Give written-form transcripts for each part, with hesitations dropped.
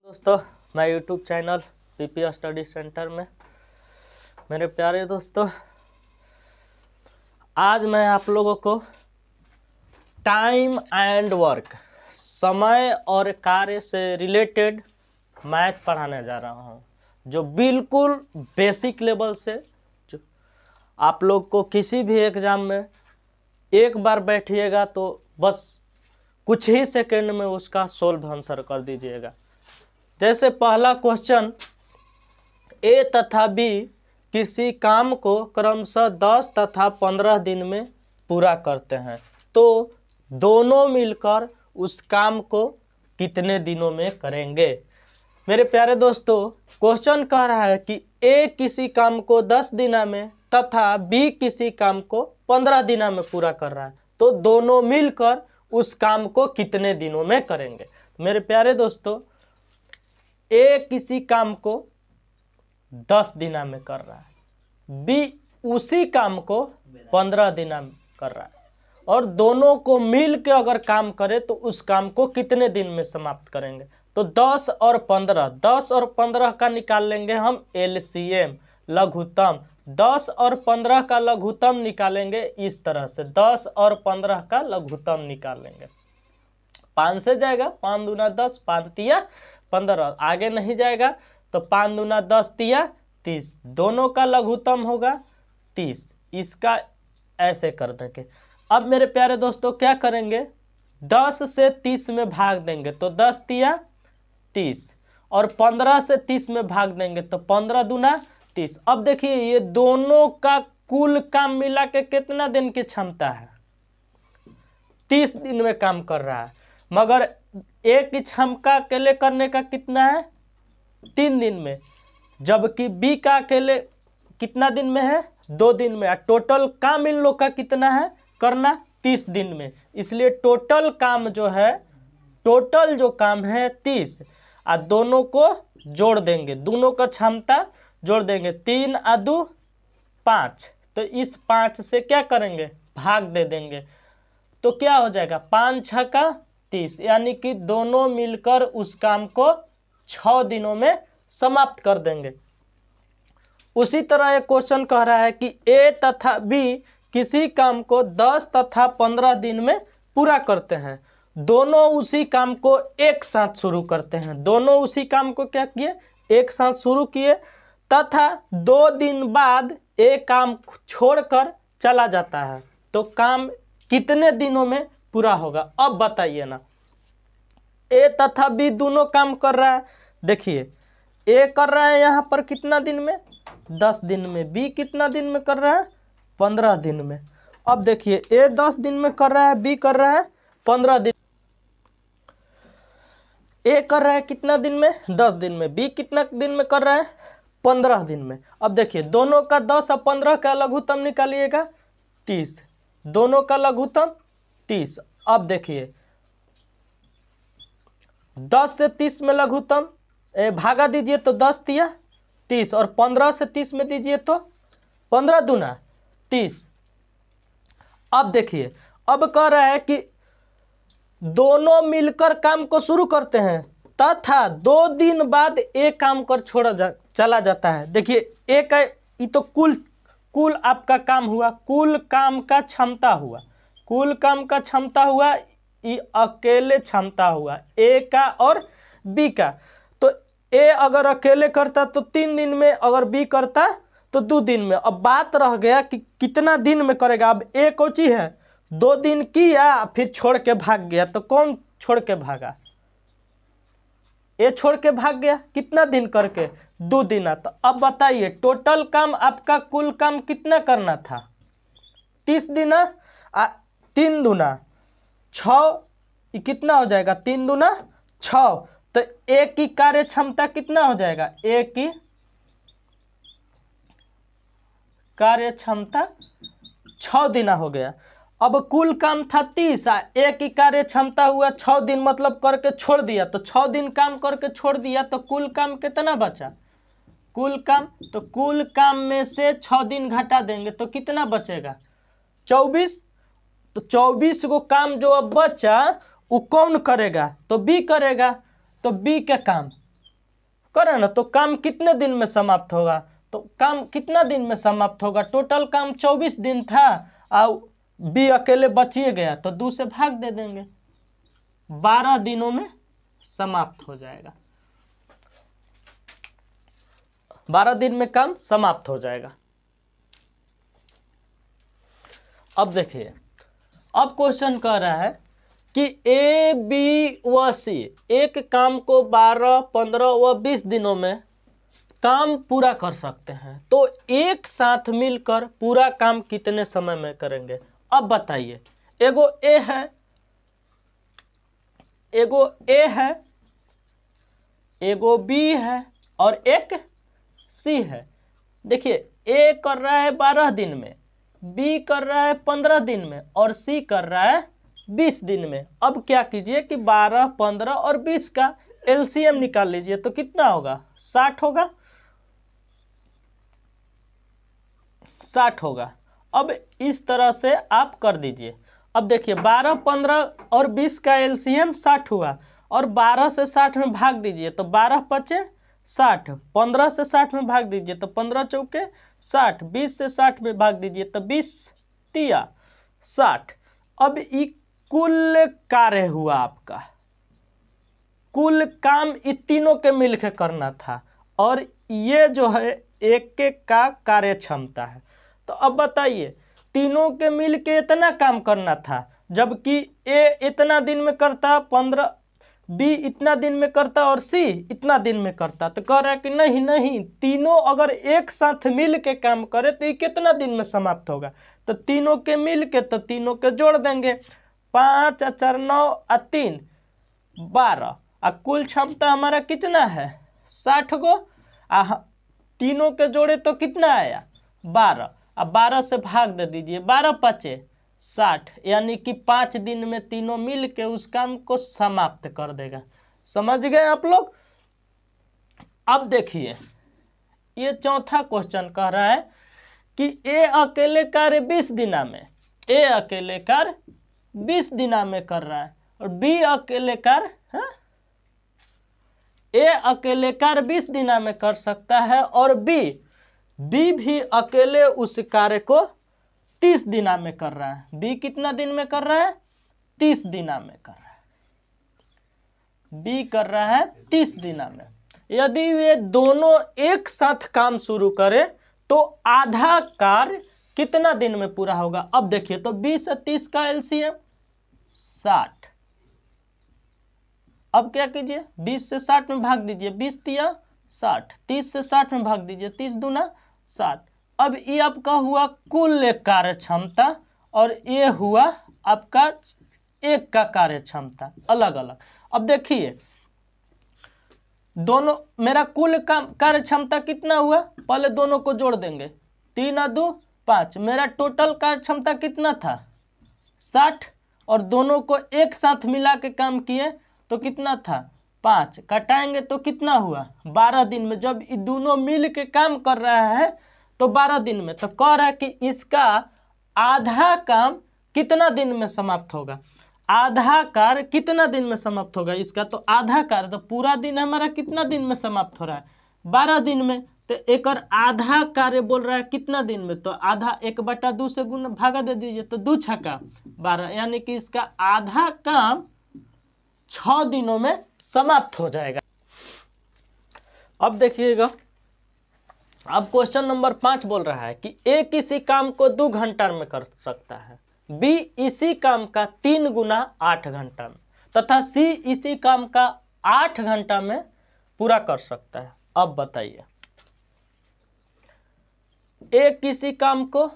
दोस्तों, मैं YouTube channel PP study centre में मेरे प्यारे दोस्तों, आज मैं आप लोगों को टाइम एंड वर्क, समय और कार्य से रिलेटेड मैथ पढ़ाने जा रहा हूं, जो बिल्कुल बेसिक लेवल से जो आप लोग को किसी भी एग्ज़ाम में एक बार बैठिएगा तो बस कुछ ही सेकंड में उसका सोल्व आंसर कर दीजिएगा। जैसे पहला क्वेश्चन, ए तथा बी किसी काम को क्रमशः 10 तथा 15 दिन में पूरा करते हैं, तो दोनों मिलकर उस काम को कितने दिनों में करेंगे। मेरे प्यारे दोस्तों, क्वेश्चन कह रहा है कि ए किसी काम को 10 दिनों में तथा बी किसी काम को 15 दिनों में पूरा कर रहा है, तो दोनों मिलकर उस काम को कितने दिनों में करेंगे। मेरे प्यारे दोस्तों, ए किसी काम को 10 दिनों में कर रहा है, बी उसी काम को 15 दिनों में कर रहा है, और दोनों को मिल के अगर काम करे तो उस काम को कितने दिन में समाप्त करेंगे। तो 10 और 15 का निकाल लेंगे हम एलसीएम, लघुत्तम। 10 और 15 का लघुत्तम निकालेंगे इस तरह से, 10 और 15 का लघुत्तम निकाल लेंगे। 5 से जाएगा, 5 दूना 10, 5 तिया 15, आगे नहीं जाएगा तो 5 दूना 10 तिया 30, दोनों का लघुत्तम होगा 30। इसका ऐसे कर देंगे। अब मेरे प्यारे दोस्तों क्या करेंगे, 10 से 30 में भाग देंगे तो 10 तिया 30, और 15 से 30 में भाग देंगे तो 15 दूना 30। अब देखिए ये दोनों का कुल काम मिला के कितना दिन की क्षमता है, 30 दिन में काम कर रहा है, मगर एक की क्षमता अकेले करने का कितना है, 3 दिन में, जबकि बी का अकेले कितना दिन में है, 2 दिन में। टोटल काम इन लोग का कितना है करना, 30 दिन में। इसलिए टोटल काम जो है, टोटल जो काम है 30, और दोनों को जोड़ देंगे, दोनों का क्षमता जोड़ देंगे, 3 आ 2 5, तो इस 5 से क्या करेंगे, भाग दे देंगे, तो क्या हो जाएगा 5 6 का 30, यानी कि दोनों मिलकर उस काम को 6 दिनों में समाप्त कर देंगे। उसी तरह एक क्वेश्चन कह रहा है कि ए तथा बी किसी काम को 10 तथा 15 दिन में पूरा करते हैं, दोनों उसी काम को एक साथ शुरू करते हैं। दोनों उसी काम को क्या किए, एक साथ शुरू किए, तथा 2 दिन बाद एक काम छोड़कर चला जाता है, तो काम कितने दिनों में पूरा होगा। अब बताइए ना, ए तथा बी दोनों काम कर रहा है। देखिए ए कर रहा है यहाँ पर कितना दिन में, 10 दिन में, बी कितना दिन में कर रहा है, 15 दिन में। अब देखिए ए 10 दिन में कर रहा है, बी कर रहा है 15 दिन। ए कर रहा है कितना दिन में, 10 दिन में, बी कितना दिन में कर रहा है, 15 दिन में। अब देखिए दोनों का 10 और 15 का लघुत्तम निकालिएगा, 30, दोनों का लघुत्तम 30। अब देखिए 10 से 30 में लघुत्तम भागा दीजिए तो 10 तिया 30, और 15 से 30 में दीजिए तो 15 दूना 30। अब देखिए, अब कह रहा है कि दोनों मिलकर काम को शुरू करते हैं तथा 2 दिन बाद एक काम कर चला जाता है। देखिए एक ये तो कुल आपका काम हुआ, कुल काम का क्षमता हुआ, कुल काम का क्षमता हुआ, ये अकेले क्षमता हुआ ए का और बी का। तो ए अगर अकेले करता तो 3 दिन में, अगर बी करता तो 2 दिन में। अब बात रह गया कि कितना दिन में करेगा। अब ए कोची है, 2 दिन किया फिर छोड़ के भाग गया, तो कौन छोड़ के भागा, ए छोड़ के भाग गया, कितना दिन करके, 2 दिन। तो अब बताइए टोटल काम आपका कुल काम कितना करना था, 30 दिन, 3 दूना 6, कितना हो जाएगा, 3 दूना 6, तो एक की कार्य क्षमता कितना हो जाएगा, एक की कार्य क्षमता 6 दिन हो गया। अब कुल काम था 30, एक की कार्य क्षमता हुआ 6 दिन, मतलब करके छोड़ दिया, तो 6 दिन काम करके छोड़ दिया, तो कुल काम कितना बचा, कुल काम, तो कुल काम में से 6 दिन घटा देंगे तो कितना बचेगा, 24। तो 24 को काम जो अब बचा वो कौन करेगा, तो बी करेगा। तो बी का काम करे ना, तो काम कितने दिन में समाप्त होगा? तो काम कितना दिन में समाप्त होगा? टोटल काम 24 दिन था और बी अकेले बचिए गया तो 2 से भाग दे देंगे, 12 दिनों में समाप्त हो जाएगा। 12 दिन में काम समाप्त हो जाएगा। अब देखिए, अब क्वेश्चन कह रहा है कि ए, बी व सी एक काम को 12, 15 व 20 दिनों में काम पूरा कर सकते हैं, तो एक साथ मिलकर पूरा काम कितने समय में करेंगे? अब बताइए, एगो ए है, एगो ए है, एगो बी है और एक सी है। देखिए, ए कर रहा है 12 दिन में, बी कर रहा है 15 दिन में और सी कर रहा है 20 दिन में। अब क्या कीजिए कि 12, 15 और 20 का एलसीएम निकाल लीजिए, तो कितना होगा? 60 होगा, 60 होगा। अब इस तरह से आप कर दीजिए। अब देखिए, 12, 15 और 20 का एलसीएम 60 हुआ और 12 से 60 में भाग दीजिए तो 12 पचे 60, 15 से 60 में भाग दीजिए तो 15 चौके 60, 20 से 60 में भाग दीजिए तो 20 तिया 60। अब ये कुल कार्य हुआ आपका, कुल काम इन तीनों के मिलकर करना था और ये जो है एक एक का कार्य क्षमता है। तो अब बताइए, तीनों के मिल के इतना काम करना था, जबकि ए इतना दिन में करता 15, बी इतना दिन में करता और सी इतना दिन में करता। तो कह रहा है कि नहीं नहीं, तीनों अगर एक साथ मिल के काम करे तो ये कितना दिन में समाप्त होगा? तो तीनों के मिल के, तो तीनों के जोड़ देंगे, 5 और 4 9 और 3 12, और कुल क्षमता हमारा कितना है? 60 गो। तीनों के जोड़े तो कितना आया? 12। अब 12 से भाग दे दीजिए, 12 पचे 60, यानी कि 5 दिन में तीनों मिल के उस काम को समाप्त कर देगा। समझ गए आप लोग? अब देखिए, ये चौथा क्वेश्चन कह रहा है कि ए अकेले कार्य 20 दिना में, ए अकेले कार्य 20 दिना में कर रहा है और बी अकेले कार्य ए अकेले कार्य 20 दिना में कर सकता है और बी भी अकेले उस कार्य को 30 दिना में कर रहा है। बी कितना दिन में कर रहा है? 30 दिना में कर रहा है। बी कर रहा है 30 दिना में। यदि वे दोनों एक साथ काम शुरू करें तो आधा कार्य कितना दिन में पूरा होगा? अब देखिए, तो 20 से 30 का एलसीएम 60। अब क्या कीजिए, 20 से 60 में भाग दीजिए, 20 तिया 60, 30 से 60 में भाग दीजिए, 30 दूना 60। अब ये आपका हुआ कुल कार्य क्षमता और ये हुआ आपका एक का कार्य क्षमता अलग अलग। अब देखिए, दोनों मेरा कुल कार्य क्षमता कितना हुआ? पहले दोनों को जोड़ देंगे, 3 और 2 5। मेरा टोटल कार्य क्षमता कितना था? 60, और दोनों को एक साथ मिला के काम किए तो कितना था? 5। कटाएंगे तो कितना हुआ? 12 दिन में। जब ये दोनों मिल के काम कर रहा है तो 12 दिन में। तो कह रहा है कि इसका आधा काम कितना दिन में समाप्त होगा? आधा कार्य कितना दिन में समाप्त होगा इसका? तो आधा कार्य, तो पूरा दिन हमारा कितना दिन में समाप्त हो रहा है? 12 दिन में। तो एक और आधा कार्य बोल रहा है कितना दिन में? तो आधा 1/2 से गुण भागा दे दीजिए तो 2 छक्का 12, यानी कि इसका आधा काम 6 दिनों में समाप्त हो जाएगा। अब देखिएगा, अब क्वेश्चन नंबर 5 बोल रहा है कि ए किसी काम को 2 घंटा में कर सकता है, बी इसी काम का 3 गुना 8 घंटा में, तथा सी इसी काम का 8 घंटा में पूरा कर सकता है। अब बताइए, ए किसी काम को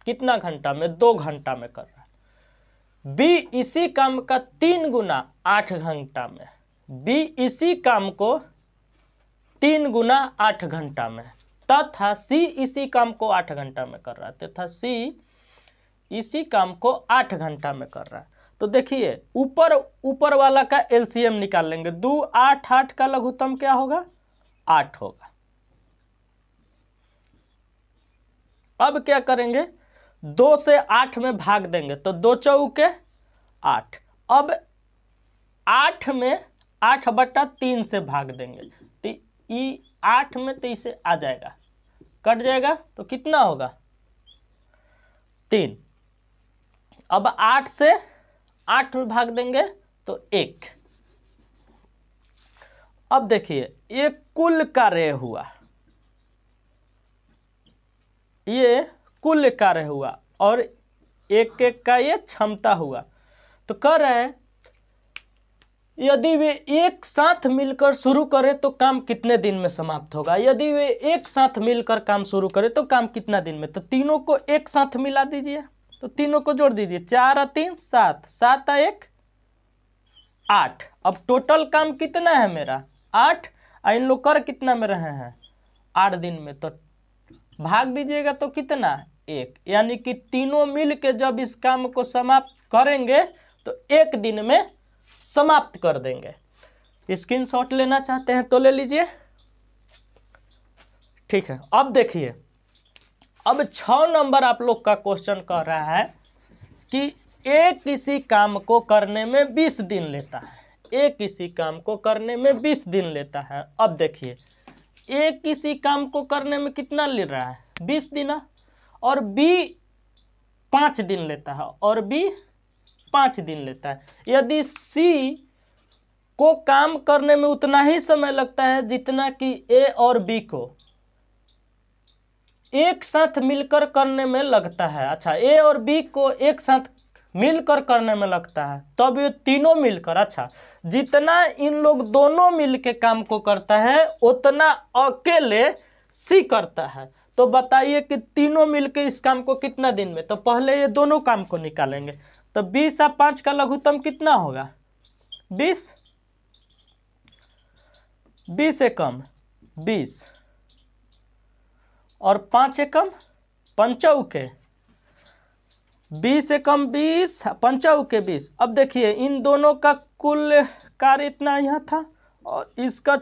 कितना घंटा में? 2 घंटा में कर रहा है। बी इसी काम का 3 गुना 8 घंटा में, बी इसी काम को 3 गुना 8 घंटा में, तथा सी इसी काम को 8 घंटा में कर रहा है, तथा सी इसी काम को 8 घंटा में कर रहा है। तो देखिए, ऊपर वाला का एलसीएम निकाल लेंगे। 2 8 8 का लघुत्तम क्या होगा? 8 होगा। अब क्या करेंगे, 2 से 8 में भाग देंगे तो 2 चौके 8। अब 8 में 8/3 से भाग देंगे तो ई 8 में तो इसे आ जाएगा, कट जाएगा तो कितना होगा 3। अब 8 से 8 में भाग देंगे तो 1। अब देखिए ये कुल कार्य हुआ, ये कुल कार्य हुआ और एक एक का ये क्षमता हुआ। तो कह रहे हैं यदि वे एक साथ मिलकर शुरू करें तो काम कितने दिन में समाप्त होगा। यदि वे एक साथ मिलकर काम शुरू करें तो काम कितना दिन में। तो तीनों को एक साथ मिला दीजिए, तो तीनों को जोड़ दीजिए, 4 और 3 7, 7 और 1 8। अब टोटल काम कितना है मेरा 8, और इन लोग कर कितना में रहे हैं 8 दिन में। तो भाग दीजिएगा तो कितना 1, यानी कि तीनों मिल के जब इस काम को समाप्त करेंगे तो 1 दिन में समाप्त कर देंगे। स्क्रीनशॉट लेना चाहते हैं तो ले लीजिए, ठीक है। अब देखिए, अब 6 नंबर आप लोग का क्वेश्चन कह रहा है कि एक किसी काम को करने में 20 दिन लेता है, एक किसी काम को करने में 20 दिन लेता है। अब देखिए एक किसी काम को करने में कितना ले रहा है 20 दिन, और बी 5 दिन लेता है, और बी 5 दिन लेता है। यदि सी को काम करने में उतना ही समय लगता है जितना कि ए और बी को एक साथ मिलकर करने में लगता है, अच्छा ए और बी को एक साथ मिलकर करने में लगता है, तब ये तीनों मिलकर, अच्छा जितना इन लोग दोनों मिलके काम को करता है उतना अकेले सी करता है। तो बताइए कि तीनों मिलके इस काम को कितना दिन में। तो पहले ये दोनों काम को निकालेंगे, तो 20 और 5 का लघुत्तम कितना होगा 20, 20 एकम 20 और 5 एकम 5 20 एकम 20 5 20। अब देखिए इन दोनों का कुल कार्य इतना यहाँ था और इसका